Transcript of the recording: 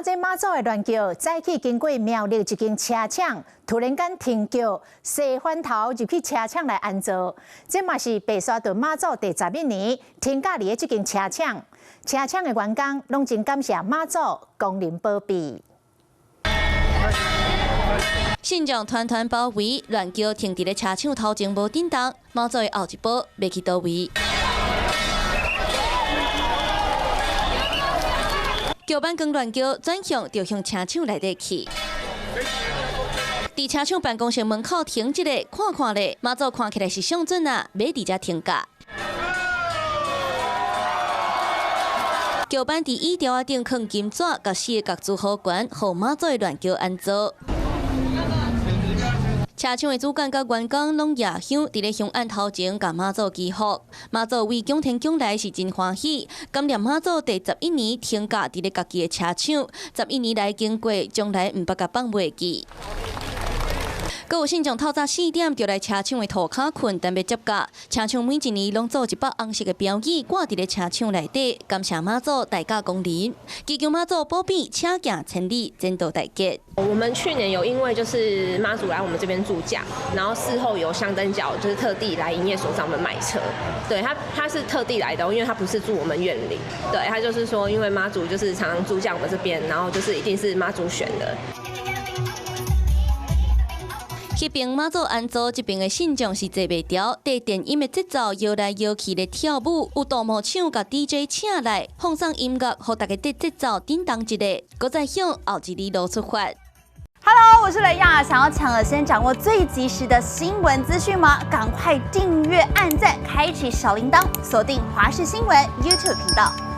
這馬祖的亂橋早起經過苗栗一間車廠，突然間停橋，西翻頭入去車廠來安坐。這嘛是白沙屯馬祖第11年停駕哩的這間車廠，車廠的員工攏真感謝馬祖光臨保庇。信眾團團包圍，亂橋停佇咧車廠頭前無震動，馬祖的後一步要去倒位？橋板跟亂橋轉向就向車廠內底去。佇車廠辦公室門口停一個，看咧，馬祖看起來是上準啊，要佇遮停駕。橋板佇椅條頂放金紙，甲4個角主好懸，互馬祖的亂橋安坐。車廠的主幹甲員工攏夜香，佇咧香案頭前甲馬祖祈福。馬祖為蔣天蔣來是真歡喜，感念馬祖第11年停駕佇咧家己的車廠，11年來經過，將來毋捌甲放袂記。閣有信眾透早4點就來車廠的塗骹困，等要接駕。車廠每一年攏做一百紅色的標語掛佇咧車廠內底，感謝馬祖大駕光臨，祈求馬祖保庇，車行千里，前途大吉。我們去年有因為就是媽祖來我們這邊駐駕，然後事後有香燈腳就是特地來營業所找我們買車，對他是特地來的，因為他不是住我們院裡，對他就是說因為媽祖就是常常駐駕我們這邊，然後就是一定是媽祖選的。迄邊馬祖安坐，這邊的信眾是坐袂牢，在電音的節奏搖來搖去咧跳舞，有導幕唱甲 DJ 請來放上音樂，互大家在節奏叮當一個，擱再向後一里路出發。Hello， 我是雷亞，想要搶了先掌握最及時的新聞資訊嗎？趕快訂閱、按讚、開啟小鈴鐺，鎖定華視新聞 YouTube 頻道。